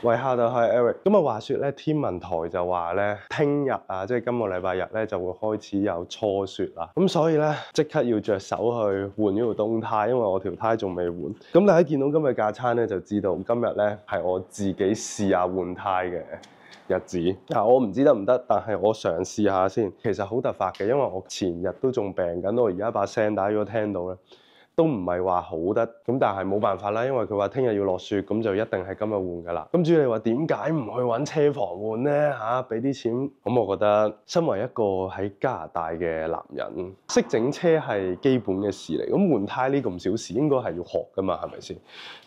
喂，hello，係 Eric。咁啊，話說咧，天文台就話咧，聽日啊，即係今個禮拜日咧，就會開始有初雪啦。咁所以咧，即刻要着手去換呢條冬胎，因為我條胎仲未換。咁大家見到今日架餐咧，就知道今日咧係我自己試下換胎嘅日子。嗱，我唔知得唔得，但係我嘗試下先。其實好突發嘅，因為我前日都仲病緊，我而家把聲大家如果聽到咧，都唔係話好得，咁但係冇辦法啦，因為佢話聽日要落雪，咁就一定係今日換㗎啦。咁至於你話點解唔去揾車房換呢？嚇，俾啲錢，咁我覺得身為一個喺加拿大嘅男人，識整車係基本嘅事嚟。咁換胎呢咁小事，應該係要學㗎嘛，係咪先？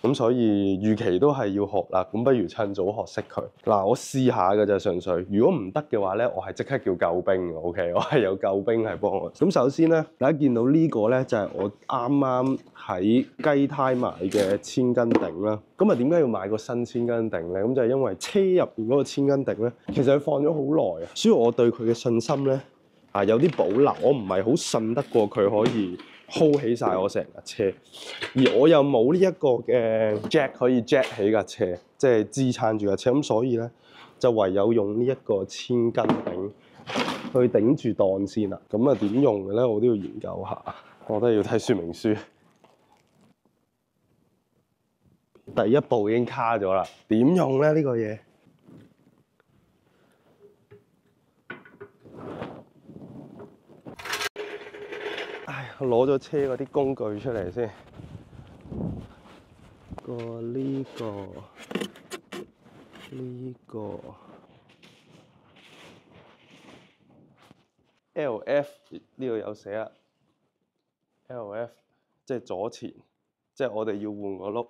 咁所以預期都係要學啦。咁不如趁早學識佢。嗱，我試下㗎啫，純粹。如果唔得嘅話咧，我係即刻叫救兵嘅。OK， 我係有救兵係幫我。咁首先咧，大家見到呢個咧就係我啱啱喺雞胎買嘅千斤頂啦。咁啊，點解要買個新千斤頂咧？咁就係因為車入邊嗰個千斤頂咧，其實佢放咗好耐啊，所以我對佢嘅信心咧有啲保留。我唔係好信得過佢可以 hold 起晒我成架車，而我又冇呢一個嘅 jack 可以 jack 起架車，即係支撐住架車。咁所以咧就唯有用呢一個千斤頂去頂住檔先啦。咁啊點用嘅咧？我都要研究下，我都要睇說明書。第一步已經卡咗啦，點用咧呢個嘢？唉，我攞咗車嗰啲工具出嚟先。呢個 LF 呢度有寫啊 ，LF 即係左前，即係我哋要換個轆。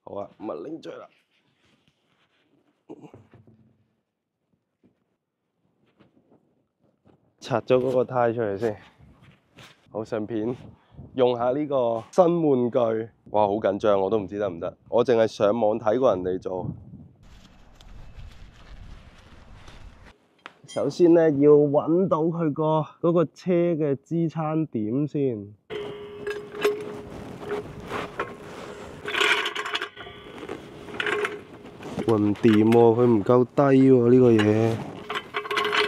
好啊，咁啊拎出嚟啦。拆咗嗰個胎出嚟先。好，順便用下呢個新玩具。哇，好緊張，我都唔知得唔得。我淨係上網睇過人哋做。首先咧，要揾到佢嗰個車嘅支撐點先。喂，唔掂喎，佢唔夠低喎，呢個嘢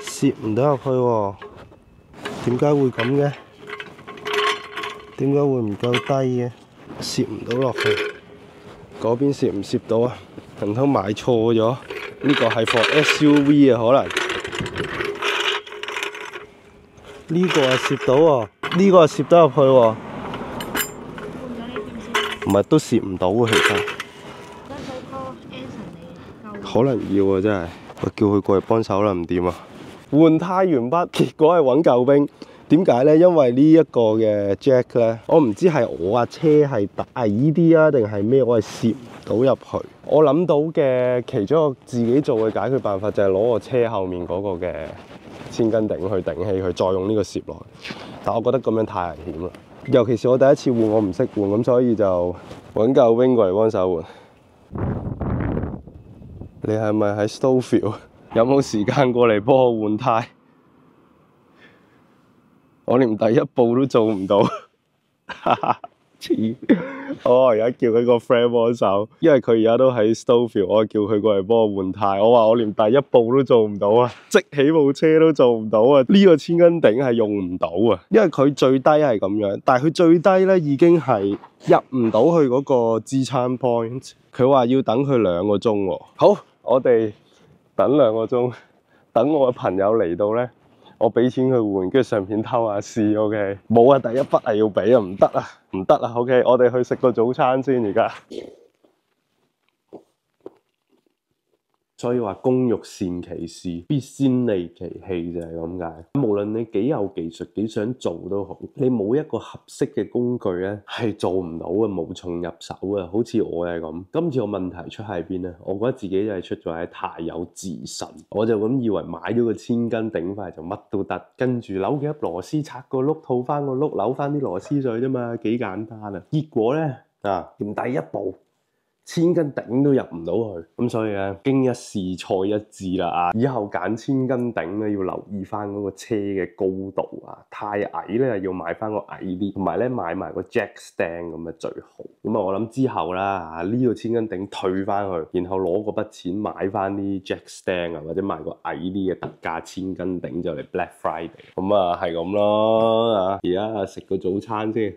攝唔到入去喎。點解會咁嘅？點解會唔夠低嘅？攝唔到落去。嗰邊攝唔攝到啊？唔通買錯咗？呢個係 for SUV 啊，可能。呢個係攝到喎，呢個係攝得入去喎。唔係都攝唔到啊，其實。可能要啊，真係。我叫佢過嚟幫手啦，唔掂啊！換胎完畢，結果係揾救兵。點解咧？因為呢一個嘅 jack 咧，我唔知係我車係大啲啊，定係咩？我係攝唔到入去。我諗到嘅其中一個自己做嘅解決辦法就係攞個車後面嗰個嘅千斤頂去頂起佢，再用呢個攝落去。但我覺得咁樣太危險啦，尤其是我第一次換，我唔識換，咁所以就揾救兵過嚟幫手換。你係咪喺 Stouffville？ 有冇時間過嚟幫我換胎？我連第一步都做唔到，哈哈！我而家叫佢個 friend 幫手，因為佢而家都喺 Stouffville， 我叫佢過嚟幫我換胎。我話我連第一步都做唔到啊，即起部車都做唔到啊！呢個千斤頂係用唔到啊，因為佢最低係咁樣，但係佢最低咧已經係入唔到去嗰個支撐 point。佢話要等佢2個鐘喎。好，我哋等2個鐘，等我嘅朋友嚟到咧。我俾錢佢換，跟住上片偷下試 ，OK？ 冇啊，第一筆係要俾啊，唔得啊，唔得啊 ，OK？ 我哋去食個早餐先，而家。所以話工欲善其事，必先利其器，就係咁解。無論你幾有技術，幾想做都好，你冇一個合適嘅工具咧，係做唔到嘅，無從入手嘅。好似我係咁，今次個問題出喺邊咧？我覺得自己就係出咗喺太有自信，我就咁以為買咗個千斤頂翻嚟就乜都得，跟住扭幾粒螺絲，拆個轆，套翻個轆，扭翻啲螺絲水啫嘛，幾簡單啊！結果咧連第一步千斤頂都入唔到去。咁所以咧，經一事菜一智啦以後揀千斤頂咧要留意翻嗰個車嘅高度太矮咧要買翻個矮啲，同埋咧買埋個 jack stand 咁最好。咁我諗之後啦呢個千斤頂退翻去，然後攞嗰筆錢買翻啲 jack stand 或者買個矮啲嘅特價千斤頂就嚟 Black Friday。咁係咁咯而家食個早餐先。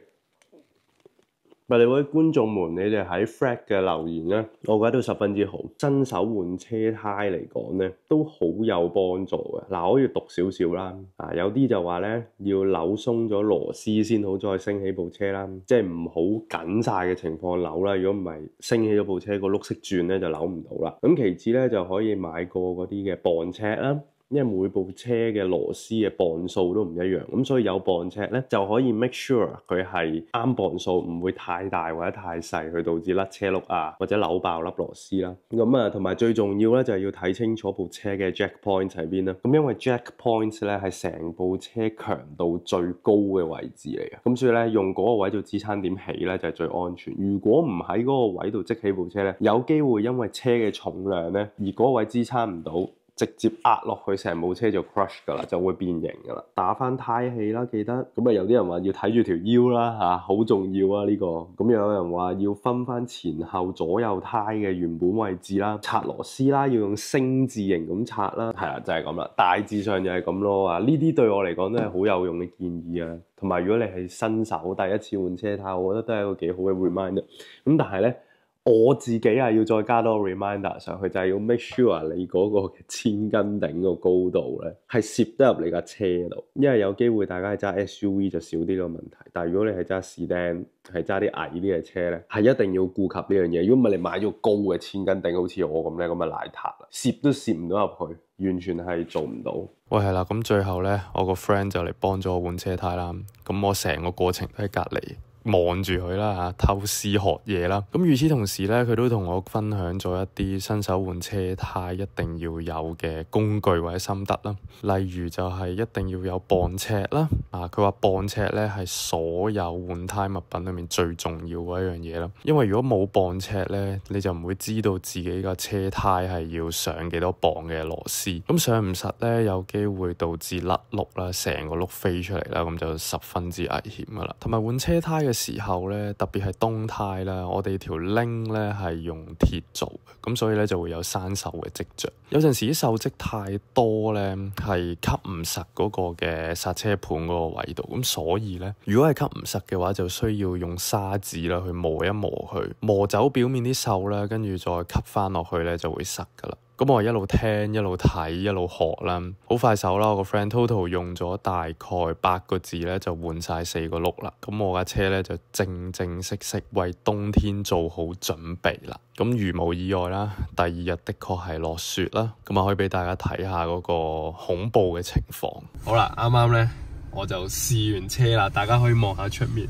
各位觀眾們，你哋喺 Thread 嘅留言咧，我覺得都十分之好。新手換車胎嚟講咧，都好有幫助嘅。嗱，我可以讀少少啦。有啲就話咧要扭鬆咗螺絲先好再升起部車啦，即係唔好緊晒嘅情況扭啦。如果唔係升起咗部車個轆識轉咧就扭唔到啦。咁其次咧就可以買個嗰啲嘅磅尺啦。因為每部車嘅螺絲嘅磅數都唔一樣，咁所以有磅尺咧就可以 make sure 佢係啱磅數，唔會太大或者太細，去導致甩車轆或者扭爆粒螺絲啦。咁同埋最重要咧就係要睇清楚部車嘅 jack point 喺邊啦。咁因為 jack point 咧係成部車強度最高嘅位置嚟嘅，咁所以咧用嗰個位做支撐點起咧就係最安全。如果唔喺嗰個位度積起部車咧，有機會因為車嘅重量咧而嗰個位支撐唔到，直接壓落去成部車就 crush 噶啦，就會變形噶啦。打翻胎氣啦，記得。咁有啲人話要睇住條腰啦好重要呢個。咁有人話要分翻前後左右胎嘅原本位置啦，拆螺絲啦，要用星字形咁拆啦。係啦，就係咁啦，大致上就係咁咯。呢啲對我嚟講都係好有用嘅建議啊。同埋如果你係新手第一次換車胎，我覺得都係一個幾好嘅 reminder。咁但係咧，我自己要再加多個 reminder 上去，就係要 make sure 你嗰個千斤頂個高度咧係攝得入你架車度，因為有機會大家係揸 SUV 就少啲個問題，但係如果你係揸 sedan 係揸啲矮啲嘅車咧，係一定要顧及呢樣嘢。如果唔係你買咗高嘅千斤頂，好似我咁咧，咁咪邋遢啦，攝都攝唔到入去，完全係做唔到。喂，係啦，咁最後咧，我個 friend 就嚟幫咗我換車胎啦，咁我成個過程都喺隔離望住佢啦偷師學嘢啦。咁與此同時咧，佢都同我分享咗一啲新手換車胎一定要有嘅工具或者心得啦。例如就係一定要有磅尺啦。佢話磅尺咧係所有換胎物品裏面最重要嘅一樣嘢啦。因為如果冇磅尺咧，你就唔會知道自己個車胎係要上幾多磅嘅螺絲。咁上唔實咧，有機會導致甩轆啦，成個轆飛出嚟啦，咁就十分之危險噶啦。同埋換車胎嘅時候咧，特別係冬胎啦，我哋條鈴咧係用鐵做嘅，咁所以咧就會有生鏽嘅跡象。有陣時啲鏽跡太多咧，係吸唔實嗰個嘅剎車盤嗰個位度，咁所以咧，如果係吸唔實嘅話，就需要用砂紙啦去磨一磨佢，磨走表面啲鏽啦，跟住再吸翻落去咧就會實噶啦。咁我一路聽一路睇一路學啦，好快手啦！我個 friend total 用咗大概8個字咧就換晒4個轆啦。咁我架車咧就正正式式為冬天做好準備啦。咁如無意外啦，第二日的確係落雪啦。咁可以俾大家睇下嗰個恐怖嘅情況。好啦，啱啱咧我就試完車啦，大家可以望下出面。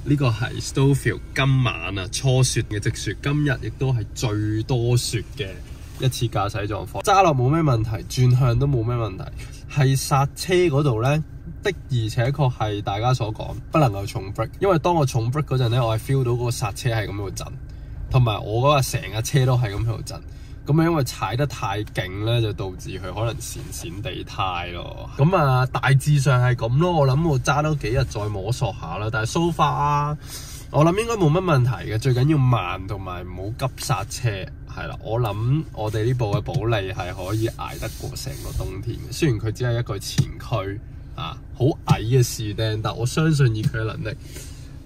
呢個係 Stouffville 今晚初雪嘅積雪，今日亦都係最多雪嘅一次駕駛狀況，揸落冇咩問題，轉向都冇咩問題，係剎車嗰度呢，的而且確係大家所講不能夠重 brake，因為當我重 brake 嗰陣呢，我係 feel 到嗰個剎車係咁喺度震，同埋我嗰個成架車都係咁喺度震，咁因為踩得太勁呢，就導致佢可能閃閃地胎咯。咁大致上係咁咯，我諗我揸多幾日再摸索下啦，但係 so far我諗應該冇乜問題嘅，最緊要慢同埋唔好急剎車，係啦。我諗我哋呢部嘅保利係可以捱得過成個冬天嘅，雖然佢只係一個前驅好矮嘅士釘，但我相信以佢嘅能力，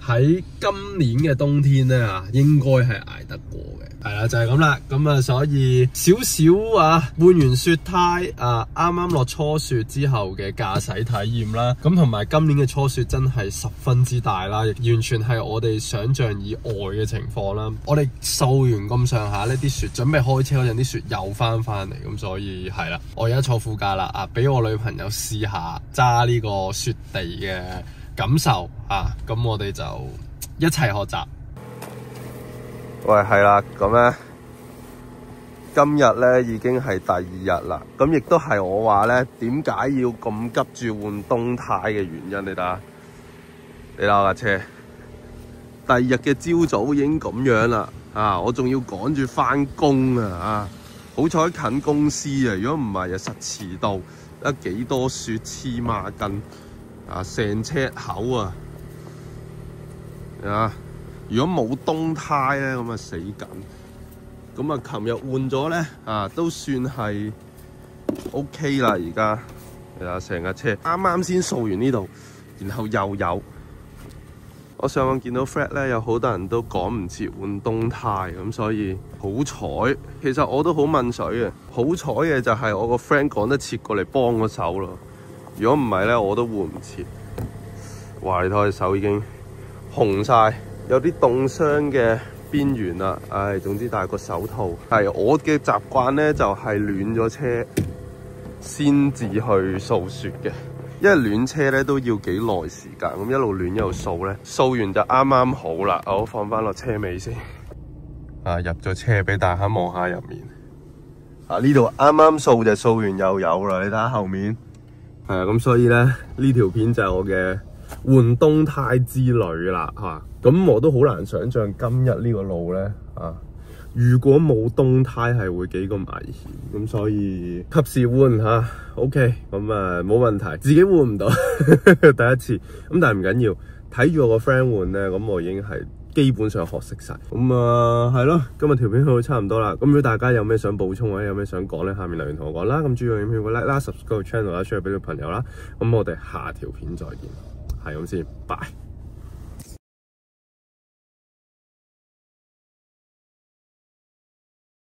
喺今年嘅冬天咧應該係捱得過嘅。係啦，就係咁啦。咁所以少少換完雪胎啱啱落初雪之後嘅駕駛體驗啦。咁同埋今年嘅初雪真係十分之大啦，亦完全係我哋想象以外嘅情況啦。我哋掃完咁上下呢啲雪，準備開車嗰陣啲雪又翻嚟，咁所以係啦，我而家坐副駕啦俾我女朋友試下揸呢個雪地嘅感受咁我哋就一齊學習。喂，係啦，咁咧今日咧已經係第二日啦，咁亦都係我話咧點解要咁急住換冬胎嘅原因。你睇下，你睇我架車，第二日嘅朝早已經咁樣啦，啊！我仲要趕住返工啊！好彩近公司啊，如果唔係就實遲到。得幾多雪黐孖筋啊！成車口啊！如果冇冬胎咧，咁啊死緊。咁啊，琴日換咗咧都算係 OK 啦。而家成架車啱啱先掃完呢度，然後又有。我上網見到 Fred 咧，有好多人都趕唔切換冬胎，咁所以好彩。其實我都好問水嘅，好彩嘅就係我個 friend 趕得切過嚟幫我手咯。如果唔係咧，我都換唔切。哇！你睇我隻手已經紅晒，有啲凍傷嘅邊緣啦。唉，總之戴個手套。係我嘅習慣咧，就係暖咗車先至去掃雪嘅。因為暖車咧都要幾耐時間，咁一路暖一路掃咧，掃完就啱啱好啦。我放翻落車尾先。入咗車俾大家望下入面。呢度啱啱掃就掃完又有啦，你睇下後面。係啊，咁所以咧呢條片就係我嘅換冬胎之旅啦嚇。咁我都好難想像今日呢個路咧如果冇冬胎係會幾咁危險，咁所以及時換嚇 ，OK， 咁冇問題，自己換唔到第一次，咁但係唔緊要，睇住我個 friend 換咧，咁我已經係基本上學識晒，咁係咯，今日條片去到差唔多啦，咁如果大家有咩想補充或者有咩想講咧，下面留言同我講啦，咁主要影片個 like 啦 ，subscribe channel 啦，share 俾啲朋友啦，咁我哋下條片再見，係咁先，拜。